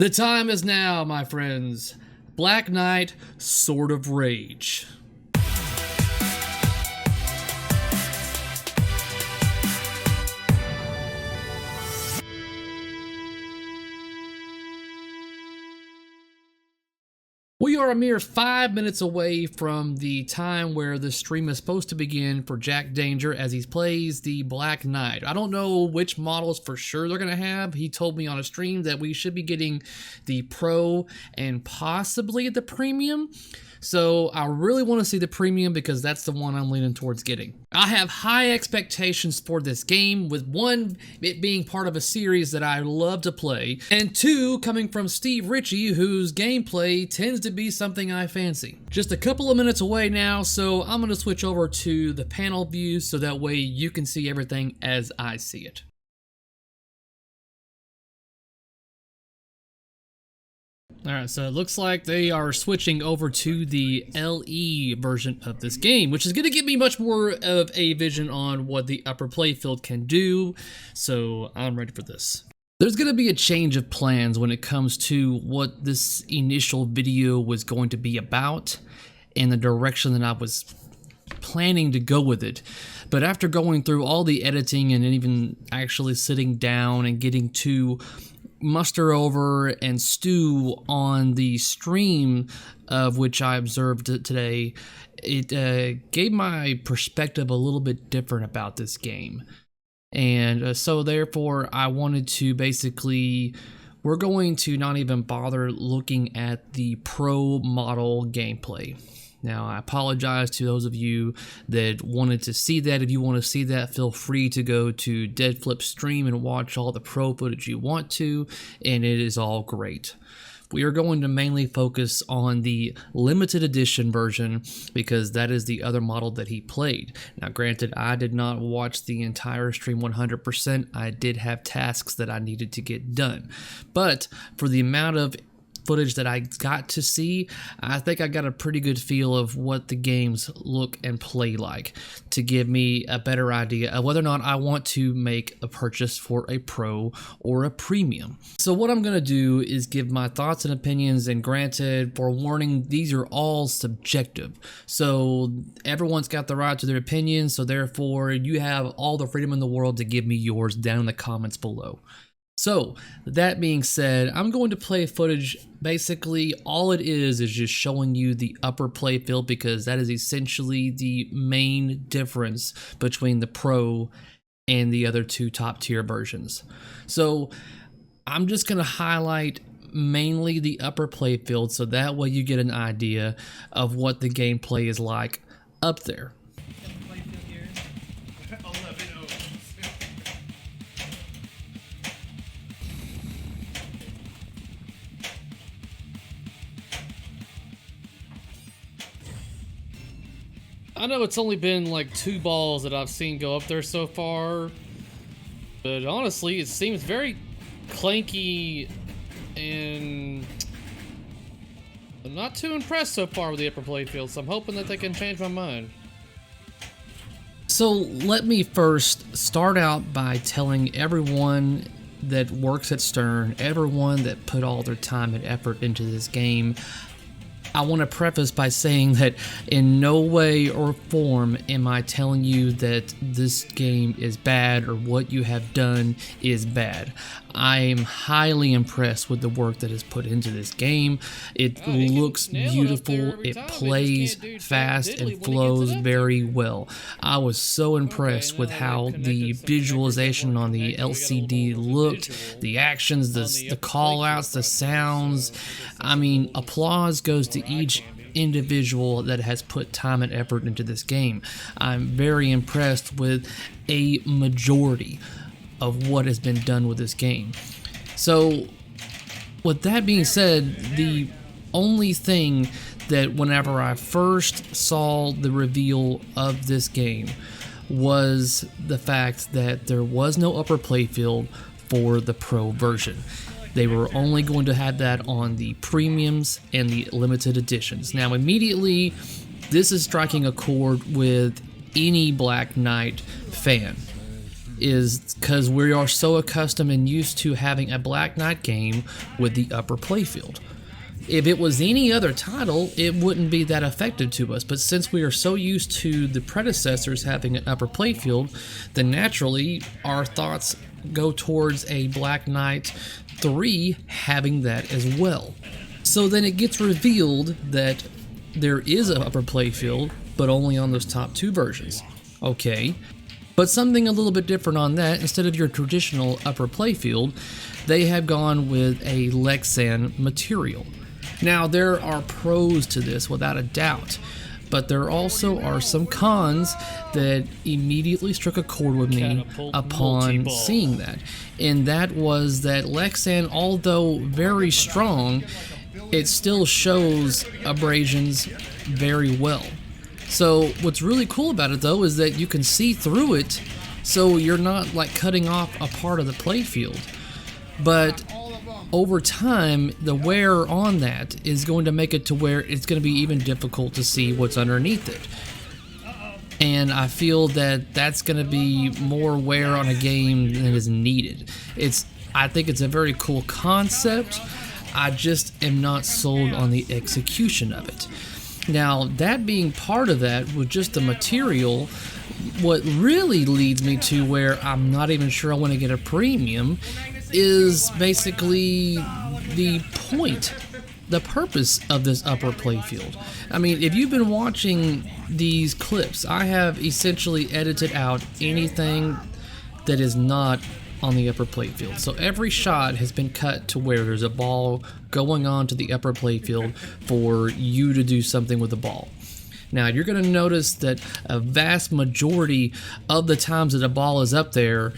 The time is now, my friends. Black Knight, Sword of Rage. We are a mere 5 minutes away from the time where the stream is supposed to begin for Jack Danger as he plays the Black Knight. I don't know which models for sure they're going to have. He told me on a stream that we should be getting the Pro and possibly the Premium. So I really want to see the Premium because that's the one I'm leaning towards getting. I have high expectations for this game, with one, it being part of a series that I love to play, and two, coming from Steve Ritchie, whose gameplay tends to be something I fancy. Just a couple of minutes away now, so I'm going to switch over to the panel view so that way you can see everything as I see it. Alright, so it looks like they are switching over to the LE version of this game, which is going to give me much more of a vision on what the upper playfield can do, so I'm ready for this. There's going to be a change of plans when it comes to what this initial video was going to be about and the direction that I was planning to go with it. But after going through all the editing and even actually sitting down and getting to muster over and stew on the stream of which I observed today, it gave my perspective a little bit different about this game. And so therefore I wanted to basically, we're going to not even bother looking at the Pro model gameplay. Now, I apologize to those of you that wanted to see that. If you want to see that, feel free to go to Deadflip's stream and watch all the Pro footage you want to, and it is all great. We are going to mainly focus on the limited edition version because that is the other model that he played. Now, granted, I did not watch the entire stream 100%. I did have tasks that I needed to get done. But for the amount of footage that I got to see, I think I got a pretty good feel of what the games look and play like to give me a better idea of whether or not I want to make a purchase for a Pro or a Premium. So what I'm going to do is give my thoughts and opinions, and granted, for warning, these are all subjective. So everyone's got the right to their opinion, so therefore you have all the freedom in the world to give me yours down in the comments below. So, that being said, I'm going to play footage. Basically, all it is just showing you the upper playfield because that is essentially the main difference between the Pro and the other two top tier versions. So, I'm just going to highlight mainly the upper playfield so that way you get an idea of what the gameplay is like up there. I know it's only been like 2 balls that I've seen go up there so far, but honestly, it seems very clanky, and I'm not too impressed so far with the upper playfield, so I'm hoping that they can change my mind. So let me first start out by telling everyone that works at Stern, everyone that put all their time and effort into this game, I want to preface by saying that in no way or form am I telling you that this game is bad or what you have done is bad. I am highly impressed with the work that is put into this game. It looks beautiful, it plays fast and flows very well. I was so impressed with how the visualization on the LCD looked, the actions, the call-outs, the sounds. I mean, applause goes to each individual that has put time and effort into this game. I'm very impressed with a majority of what has been done with this game. So with that being said, the only thing that whenever I first saw the reveal of this game was the fact that there was no upper playfield for the Pro version. They were only going to have that on the premiums and the limited editions. Now immediately, this is striking a chord with any Black Knight fan. is because we are so accustomed and used to having a Black Knight game with the upper playfield. If it was any other title, it wouldn't be that effective to us, but since we are so used to the predecessors having an upper playfield, then naturally our thoughts go towards a Black Knight 3 having that as well. So then it gets revealed that there is an upper playfield, but only on those top 2 versions. Okay, but something a little bit different on that. Instead of your traditional upper playfield, they have gone with a Lexan material. Now, there are pros to this without a doubt, but there also are some cons that immediately struck a chord with me upon seeing that. And that was that Lexan, although very strong, it still shows abrasions very well. So what's really cool about it though is that you can see through it, so you're not like cutting off a part of the playfield. But over time, the wear on that is going to make it to where it's going to be even difficult to see what's underneath it. And I feel that that's going to be more wear on a game than is needed. I think it's a very cool concept. I just am not sold on the execution of it. Now, that being part of that with just the material, what really leads me to where I'm not even sure I want to get a premium is basically the point, the purpose of this upper playfield. I mean, if you've been watching these clips, I have essentially edited out anything that is not on the upper playfield. So every shot has been cut to where there's a ball going on to the upper playfield for you to do something with the ball. Now, you're going to notice that a vast majority of the times that a ball is up there,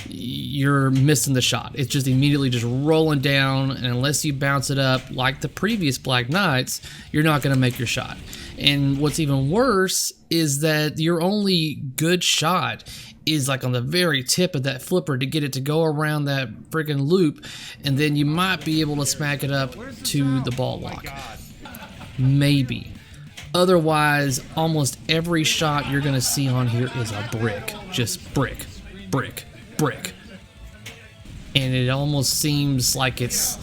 you're missing the shot. It's just immediately just rolling down, and unless you bounce it up like the previous Black Knights, you're not going to make your shot. And what's even worse is that your only good shot is like on the very tip of that flipper to get it to go around that friggin' loop, and then you might be able to smack it up to the ball lock. Maybe. Otherwise, almost every shot you're going to see on here is a brick. Just brick, brick, brick. And it almost seems like it's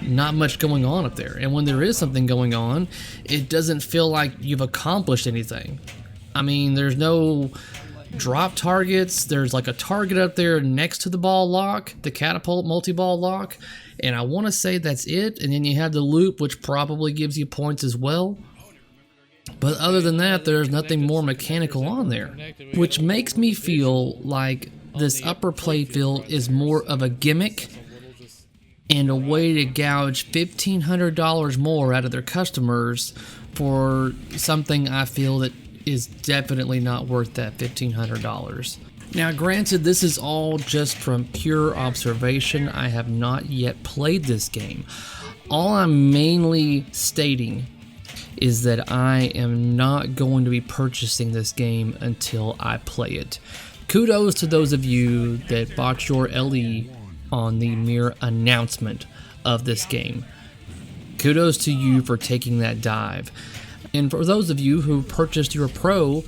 not much going on up there. And when there is something going on, it doesn't feel like you've accomplished anything. I mean, there's no drop targets. There's like a target up there next to the ball lock, the catapult multi-ball lock. And I want to say that's it. And then you have the loop, which probably gives you points as well. But other than that, there's nothing more mechanical on there, which makes me feel like this upper playfield is more of a gimmick and a way to gouge $1,500 more out of their customers for something I feel that is definitely not worth that $1,500. Now, granted, this is all just from pure observation. I have not yet played this game. All I'm mainly stating is that I am not going to be purchasing this game until I play it. Kudos to those of you that bought your LE on the mere announcement of this game. Kudos to you for taking that dive. And for those of you who purchased your Pro,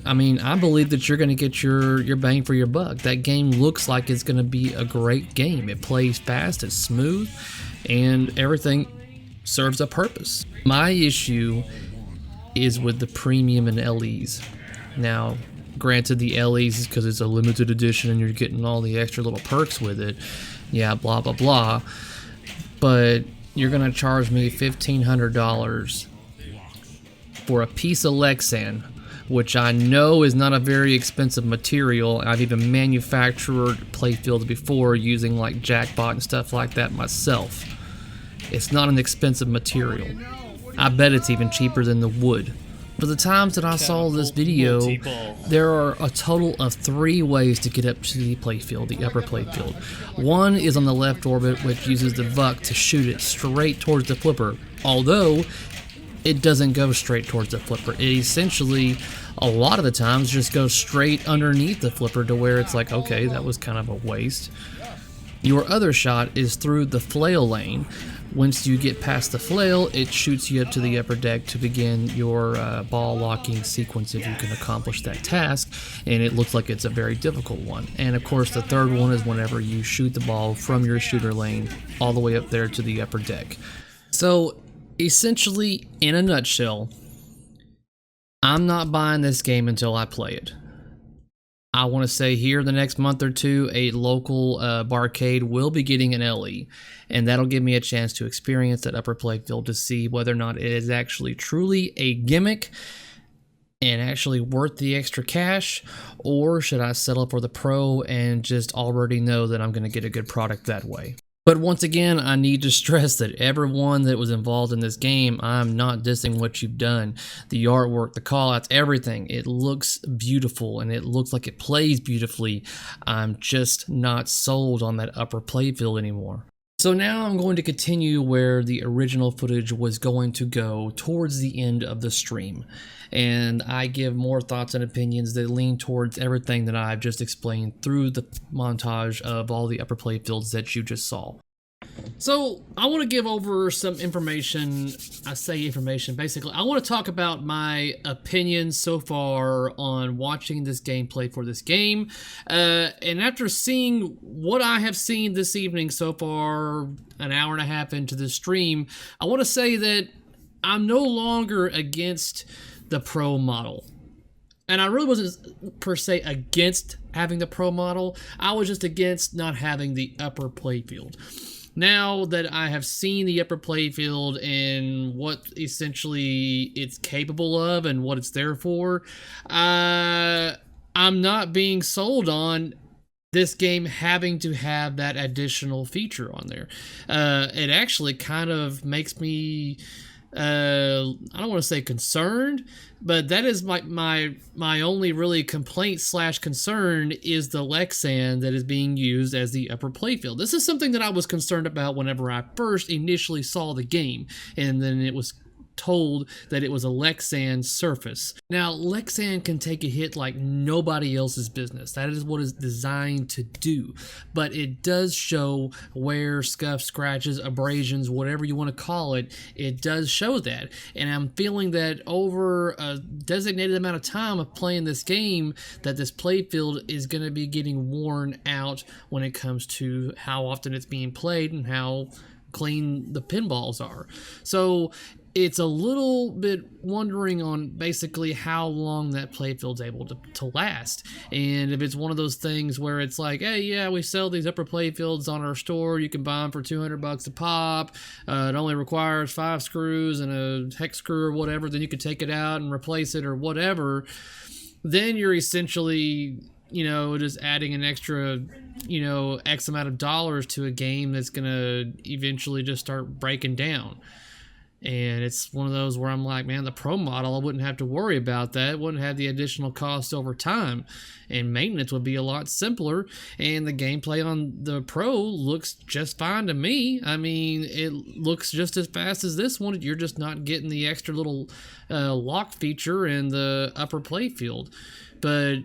I mean, I believe that you're going to get your bang for your buck. That game looks like it's going to be a great game. It plays fast, it's smooth, and everything serves a purpose. My issue is with the premium and LEs. Now, granted, the LEs is because it's a limited edition and you're getting all the extra little perks with it. Yeah, blah, blah, blah. But you're going to charge me $1,500 for a piece of Lexan, which I know is not a very expensive material. I've even manufactured playfields before using like Jackbot and stuff like that myself. It's not an expensive material. I bet it's even cheaper than the wood. For the times that I saw this video, there are a total of 3 ways to get up to the playfield, the upper playfield. One is on the left orbit, which uses the VUC to shoot it straight towards the flipper, although it doesn't go straight towards the flipper. It essentially, a lot of the times, just goes straight underneath the flipper to where it's like, okay, that was kind of a waste. Your other shot is through the flail lane. Once you get past the flail, it shoots you up to the upper deck to begin your ball locking sequence if you can accomplish that task, and it looks like it's a very difficult one. And of course, the third one is whenever you shoot the ball from your shooter lane all the way up there to the upper deck. So essentially, in a nutshell, I'm not buying this game until I play it. I want to say here the next month or two, a local barcade will be getting an LE, and that'll give me a chance to experience that upper playfield to see whether or not it is actually truly a gimmick and actually worth the extra cash, or should I settle for the pro and just already know that I'm going to get a good product that way. But once again, I need to stress that everyone that was involved in this game, I'm not dissing what you've done. The artwork, the callouts, everything. It looks beautiful and it looks like it plays beautifully. I'm just not sold on that upper playfield anymore. So now I'm going to continue where the original footage was going to go towards the end of the stream. And I give more thoughts and opinions that lean towards everything that I've just explained through the montage of all the upper playfields that you just saw. So I want to give over some information. I say information, basically. I want to talk about my opinions so far on watching this gameplay for this game. And after seeing what I have seen this evening so far, an hour and a half into the stream, I want to say that I'm no longer against the pro model. And I really wasn't per se against having the pro model. I was just against not having the upper playfield. Now that I have seen the upper playfield and what essentially it's capable of and what it's there for, I'm not being sold on this game having to have that additional feature on there. It actually kind of makes me, I don't want to say concerned, but that is my only really complaint / concern is the Lexan that is being used as the upper playfield. This is something that I was concerned about whenever I first initially saw the game, and then it was told that it was a Lexan surface. Now, Lexan can take a hit like nobody else's business. That is what it's designed to do. But it does show wear, scuffs, scratches, abrasions, whatever you want to call it. It does show that. And I'm feeling that over a designated amount of time of playing this game, that this playfield is going to be getting worn out when it comes to how often it's being played and how clean the pinballs are. So it's a little bit wondering on basically how long that playfield's able to last. And if it's one of those things where it's like, hey, yeah, we sell these upper playfields on our store. You can buy them for $200 a pop. It only requires 5 screws and a hex screw or whatever. Then you can take it out and replace it or whatever. Then you're essentially, you know, just adding an extra, you know, X amount of dollars to a game that's going to eventually just start breaking down. And it's one of those where I'm like, man, the pro model, I wouldn't have to worry about that. It wouldn't have the additional cost over time. And maintenance would be a lot simpler. And the gameplay on the pro looks just fine to me. I mean, it looks just as fast as this one. You're just not getting the extra little lock feature in the upper playfield. But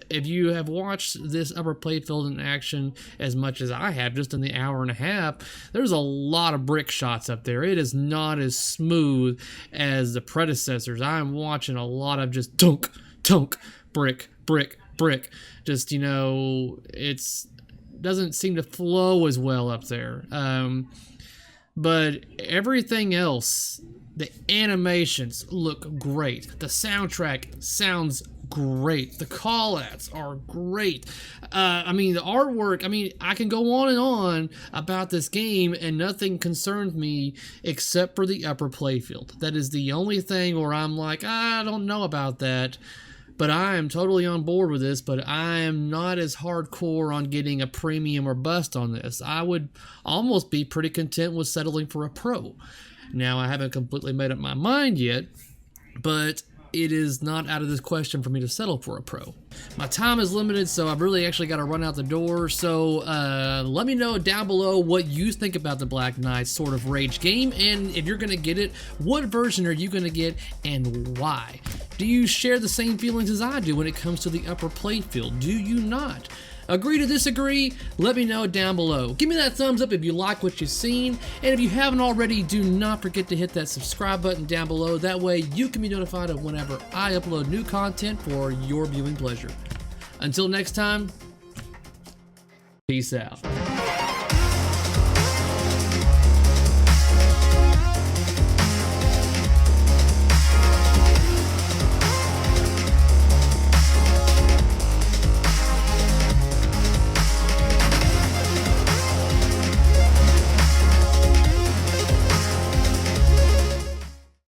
if you have watched this upper playfield in action as much as I have, just in the hour and a half, there's a lot of brick shots up there. It is not as smooth as the predecessors. I'm watching a lot of just tunk, tunk, brick, brick, brick. Just, you know, it's doesn't seem to flow as well up there. But everything else, the animations look great. The soundtrack sounds great. The callouts are great. I mean, the artwork, I mean, I can go on and on about this game and nothing concerns me except for the upper playfield. That is the only thing where I'm like, I don't know about that. But I am totally on board with this, but I am not as hardcore on getting a premium or bust on this. I would almost be pretty content with settling for a pro. Now, I haven't completely made up my mind yet, but it is not out of this question for me to settle for a pro. My time is limited, so I've really actually got to run out the door. So let me know down below what you think about the Black Knight Sword of Rage game, and if you're going to get it, what version are you going to get and why? Do you share the same feelings as I do when it comes to the upper playfield? Do you not? Agree to disagree? Let me know down below. Give me that thumbs up if you like what you've seen, and if you haven't already, do not forget to hit that subscribe button down below. That way you can be notified of whenever I upload new content for your viewing pleasure. Until next time, peace out.